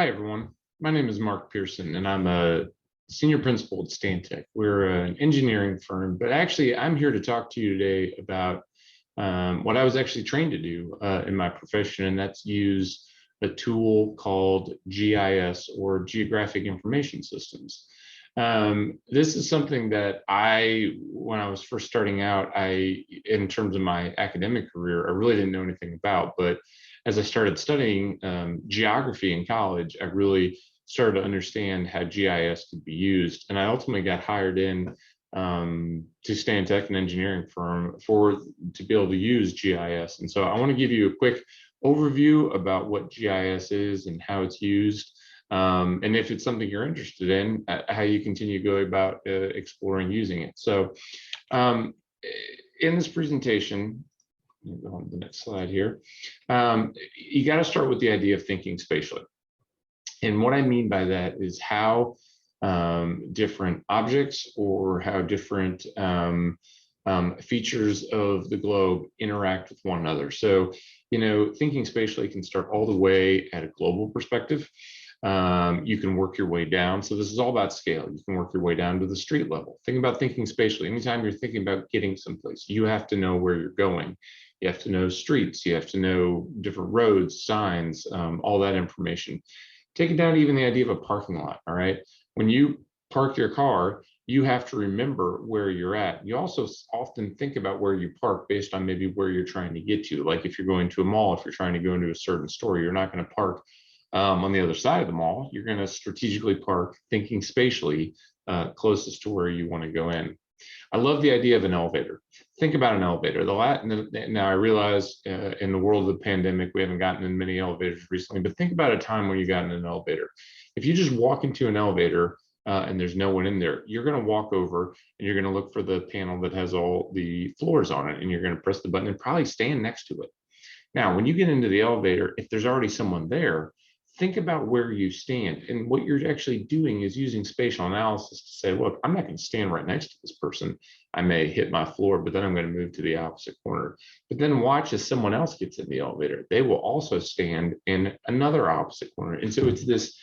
Hi, everyone. My name is Marc Pearson, and I'm a senior principal at Stantec. We're an engineering firm, but actually, I'm here to talk to you today about what I was actually trained to do in my profession, and that's use a tool called GIS, or Geographic Information Systems. This is something that when I was first starting out, in terms of my academic career, I really didn't know anything about, but as I started studying geography in college, I really started to understand how GIS could be used. And I ultimately got hired in to Stantec, an engineering firm, to be able to use GIS. And so I want to give you a quick overview about what GIS is and how it's used. And if it's something you're interested in, how you continue to go about exploring using it. So in this presentation, go on to the next slide here. You got to start with the idea of thinking spatially. And what I mean by that is how different objects or how different features of the globe interact with one another. So, thinking spatially can start all the way at a global perspective. You can work your way down. So this is all about scale. You can work your way down to the street level. Think about thinking spatially. Anytime you're thinking about getting someplace, you have to know where you're going. You have to know streets. You have to know different roads, signs, all that information. Take it down to even the idea of a parking lot, all right? When you park your car, you have to remember where you're at. You also often think about where you park based on maybe where you're trying to get to. Like if you're going to a mall, if you're trying to go into a certain store, you're not going to park on the other side of the mall. You're going to strategically park, thinking spatially, closest to where you want to go in. I love the idea of an elevator. Think about an elevator. Now I realize in the world of the pandemic, we haven't gotten in many elevators recently, but think about a time when you got in an elevator. If you just walk into an elevator and there's no one in there, you're going to walk over and you're going to look for the panel that has all the floors on it, and you're going to press the button and probably stand next to it. Now, when you get into the elevator, if there's already someone there, think about where you stand. And what you're actually doing is using spatial analysis to say, look, I'm not going to stand right next to this person. I may hit my floor, but then I'm going to move to the opposite corner. But then watch as someone else gets in the elevator. They will also stand in another opposite corner. And so it's this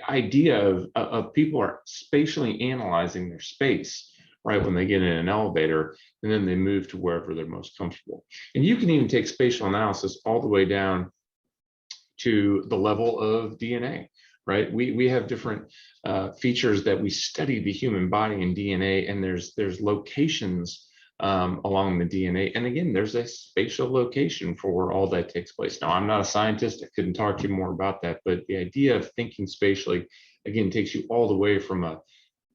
idea of people are spatially analyzing their space, right, when they get in an elevator, and then they move to wherever they're most comfortable. And you can even take spatial analysis all the way down to the level of DNA, right? We have different features that we study the human body and DNA, and there's locations along the DNA. And again, there's a spatial location for where all that takes place. Now, I'm not a scientist. I couldn't talk to you more about that, but the idea of thinking spatially, again, takes you all the way from a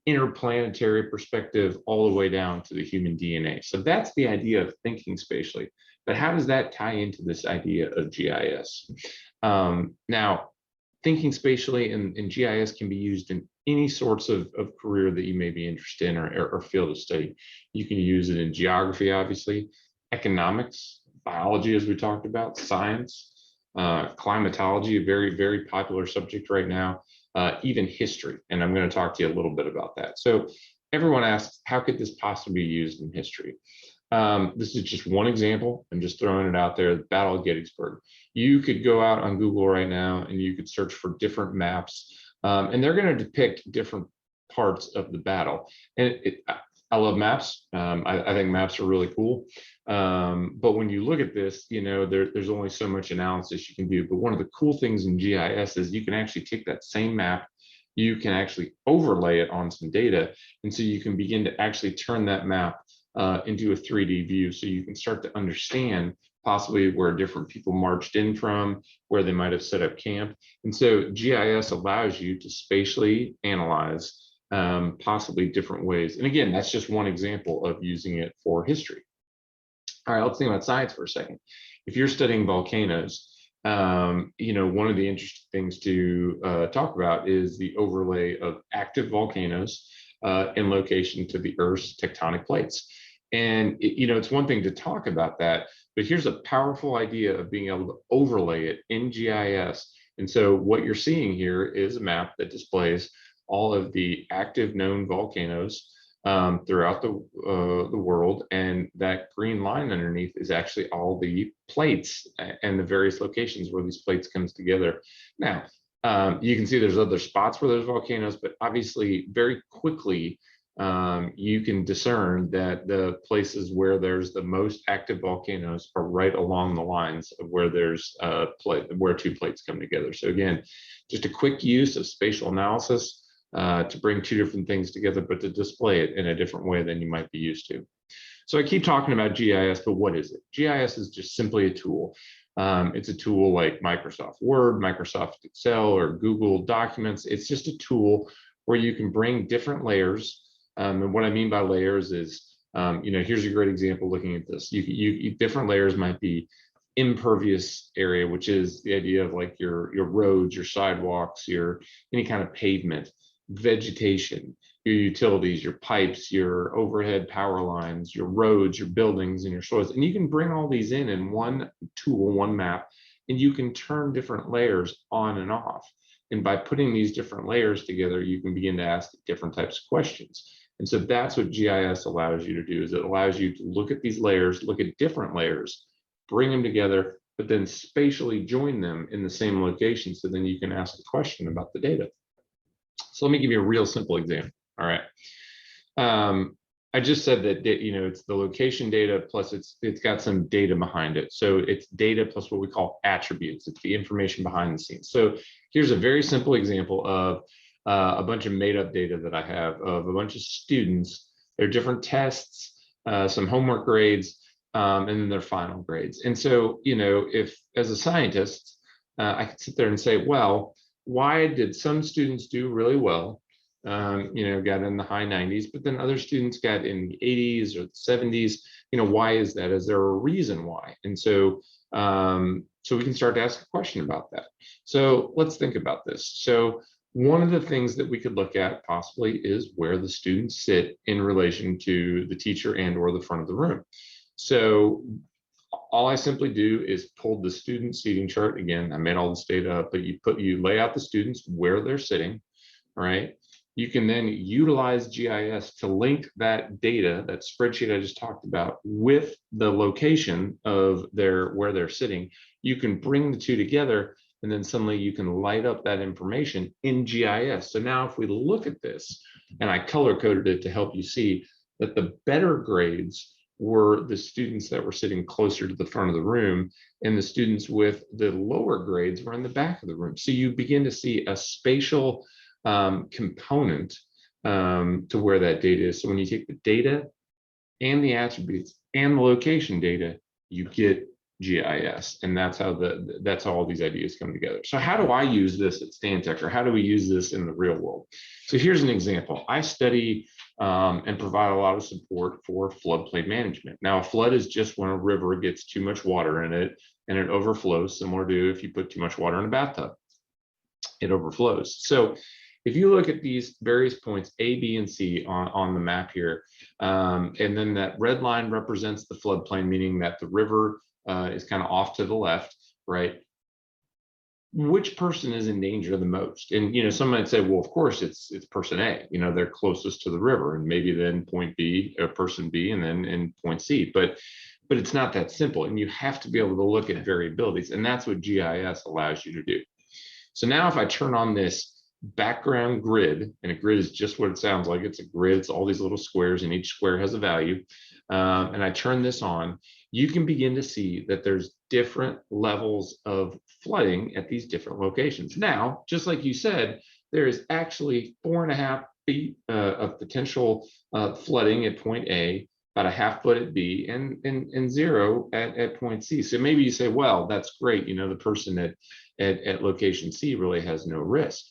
interplanetary perspective all the way down to the human DNA. So that's the idea of thinking spatially. But how does that tie into this idea of GIS? Now, thinking spatially in GIS can be used in any sorts of career that you may be interested in or field of study. You can use it in geography, obviously, economics, biology, as we talked about, science, climatology, a very, very popular subject right now, even history. And I'm going to talk to you a little bit about that. So everyone asks, how could this possibly be used in history? This is just one example. I'm just throwing it out there, the Battle of Gettysburg. You could go out on Google right now and you could search for different maps, and they're going to depict different parts of the battle. And I love maps. I think maps are really cool. But when you look at this, there's only so much analysis you can do. But one of the cool things in GIS is you can actually take that same map, you can actually overlay it on some data. And so you can begin to actually turn that map into a 3D view, so you can start to understand possibly where different people marched in from, where they might have set up camp. And so GIS allows you to spatially analyze possibly different ways. And again, that's just one example of using it for history. All right, let's think about science for a second. If you're studying volcanoes, one of the interesting things to talk about is the overlay of active volcanoes in location to the Earth's tectonic plates. And it's one thing to talk about that, but here's a powerful idea of being able to overlay it in GIS. And so what you're seeing here is a map that displays all of the active known volcanoes throughout the world, and that green line underneath is actually all the plates and the various locations where these plates comes together. Now, You can see there's other spots where there's volcanoes, but obviously very quickly you can discern that the places where there's the most active volcanoes are right along the lines of where there's where two plates come together. So again, just a quick use of spatial analysis to bring two different things together, but to display it in a different way than you might be used to. So I keep talking about GIS, but what is it? GIS is just simply a tool. It's a tool like Microsoft Word, Microsoft Excel, or Google Documents. It's just a tool where you can bring different layers. And what I mean by layers is, here's a great example looking at this. Different layers might be impervious area, which is the idea of like your roads, your sidewalks, your any kind of pavement, vegetation, your utilities, your pipes, your overhead power lines, your roads, your buildings, and your soils. And you can bring all these in one tool, one map, and you can turn different layers on and off. And by putting these different layers together, you can begin to ask different types of questions. And so that's what GIS allows you to do, is it allows you to look at these layers, look at different layers, bring them together, but then spatially join them in the same location. So then you can ask a question about the data. So let me give you a real simple example. All right. I just said that, it's the location data plus it's got some data behind it. So it's data plus what we call attributes. It's the information behind the scenes. So here's a very simple example of a bunch of made up data that I have of a bunch of students, their different tests, some homework grades, and then their final grades. And so, if as a scientist, I could sit there and say, well, why did some students do really well? Got in the high 90s, but then other students got in the 80s or the 70s. Why is that? Is there a reason why? And so, so we can start to ask a question about that. So let's think about this. So one of the things that we could look at possibly is where the students sit in relation to the teacher and or the front of the room. So all I simply do is pull the student seating chart. Again, I made all this data up, but you lay out the students where they're sitting, all right? You can then utilize GIS to link that data, that spreadsheet I just talked about, with the location of where they're sitting. You can bring the two together, and then suddenly you can light up that information in GIS. So now if we look at this, and I color coded it to help you see that the better grades were the students that were sitting closer to the front of the room, and the students with the lower grades were in the back of the room. So you begin to see a spatial component to where that data is. So when you take the data and the attributes and the location data, you get GIS, and that's how all these ideas come together. So how do I use this at Stantec, or how do we use this in the real world? So here's an example. I study and provide a lot of support for floodplain management. Now, a flood is just when a river gets too much water in it and it overflows, similar to if you put too much water in a bathtub, it overflows. So if you look at these various points, A, B, and C on the map here, and then that red line represents the floodplain, meaning that the river is kind of off to the left, right? Which person is in danger the most? And some might say, well, of course it's person A. They're closest to the river, and maybe then point B, or person B, and then in point C. But it's not that simple, and you have to be able to look at variabilities, and that's what GIS allows you to do. So now if I turn on this background grid, and a grid is just what it sounds like, it's a grid, it's all these little squares, and each square has a value, and I turn this on, you can begin to see that there's different levels of flooding at these different locations. Now, just like you said, there is actually 4.5 feet of potential flooding at point A, about a half foot at B, and 0 at point C. So maybe you say, well, that's great, the person at location C really has no risk.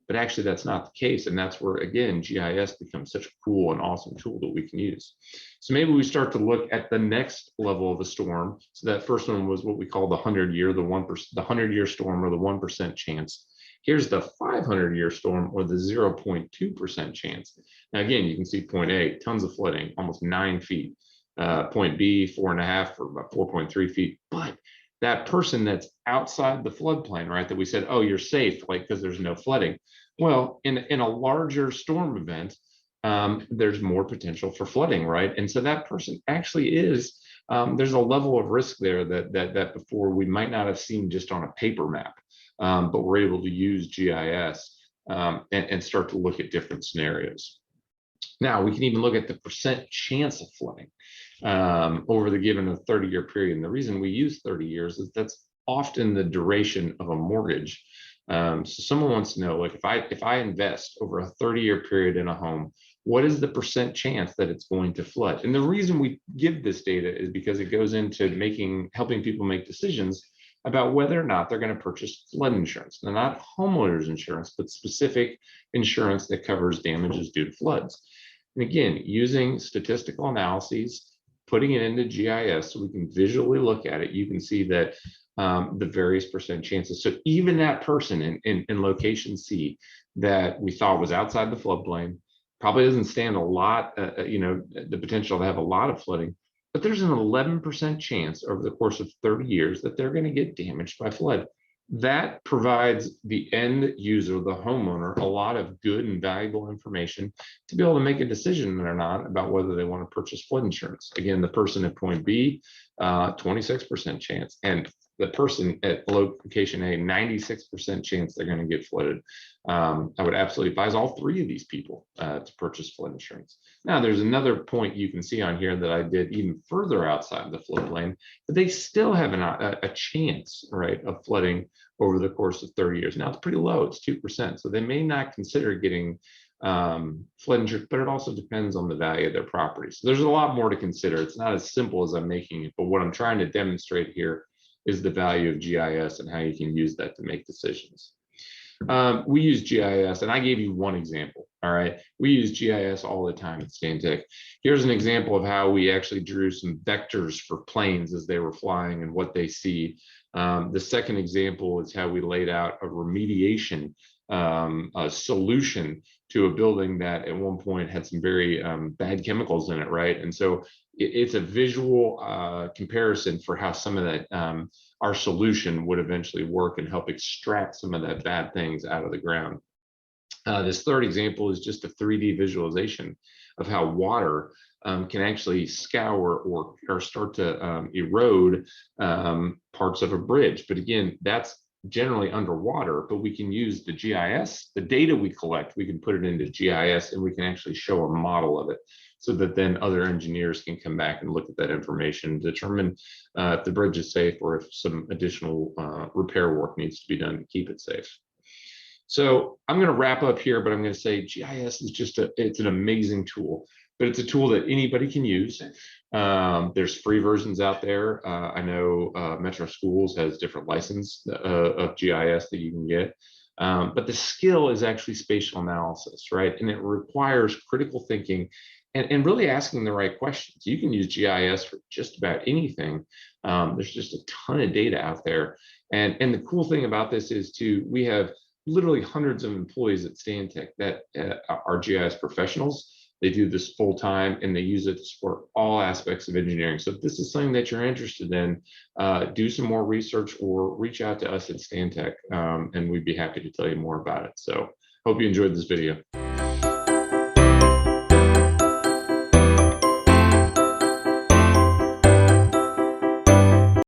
But actually, that's not the case. And that's where, again, GIS becomes such a cool and awesome tool that we can use. So maybe we start to look at the next level of a storm. So that first one was what we call the 100-year, the 100-year storm, or the 1% chance. Here's the 500-year storm, or the 0.2% chance. Now, again, you can see point A, tons of flooding, almost 9 feet. Point B, 4.5, or about 4.3 feet. But that person that's outside the floodplain, right, that we said, oh, you're safe, like, because there's no flooding. Well, in a larger storm event, there's more potential for flooding, right? And so that person actually is, there's a level of risk there that before we might not have seen just on a paper map. but we're able to use GIS and start to look at different scenarios. Now, we can even look at the percent chance of flooding over the given a 30-year period. And the reason we use 30 years is that's often the duration of a mortgage. So someone wants to know, like, if I invest over a 30-year period in a home, what is the percent chance that it's going to flood? And the reason we give this data is because it goes into helping people make decisions about whether or not they're going to purchase flood insurance. Now, not homeowners insurance, but specific insurance that covers damages due to floods. And again, using statistical analyses, putting it into GIS so we can visually look at it, you can see that the various percent chances. So even that person in location C that we thought was outside the floodplain probably doesn't stand a lot, the potential to have a lot of flooding, but there's an 11% chance over the course of 30 years that they're going to get damaged by flood. That provides the end user, the homeowner, a lot of good and valuable information to be able to make a decision or not about whether they want to purchase flood insurance. Again, the person at point B, 26% chance, and the person at location A, 96% chance they're going to get flooded. I would absolutely advise all three of these people to purchase flood insurance. Now, there's another point you can see on here that I did even further outside the floodplain, but they still have a chance, right, of flooding over the course of 30 years. Now, it's pretty low, it's 2%. So they may not consider getting flood insurance, but it also depends on the value of their property. So there's a lot more to consider. It's not as simple as I'm making it, but what I'm trying to demonstrate here is the value of GIS and how you can use that to make decisions. We use GIS, and I gave you one example, all right? We use GIS all the time at Stantec. Here's an example of how we actually drew some vectors for planes as they were flying and what they see. The second example is how we laid out a remediation solution to a building that at one point had some very bad chemicals in it, right? And so it's a visual comparison for how some of that, our solution would eventually work and help extract some of that bad things out of the ground. This third example is just a 3D visualization of how water can actually scour or start to erode parts of a bridge. But again, that's generally underwater, but we can use the GIS, the data we collect, we can put it into GIS and we can actually show a model of it so that then other engineers can come back and look at that information, determine if the bridge is safe or if some additional repair work needs to be done to keep it safe. So I'm going to wrap up here, but I'm going to say GIS is just it's an amazing tool, but it's a tool that anybody can use. There's free versions out there. I know Metro Schools has different license of GIS that you can get, but the skill is actually spatial analysis, right? And it requires critical thinking and really asking the right questions. You can use GIS for just about anything. There's just a ton of data out there. And the cool thing about this is too, we have literally hundreds of employees at Stantec that are GIS professionals. They do this full time and they use it to support all aspects of engineering. So if this is something that you're interested in, do some more research or reach out to us at Stantec and we'd be happy to tell you more about it. So hope you enjoyed this video.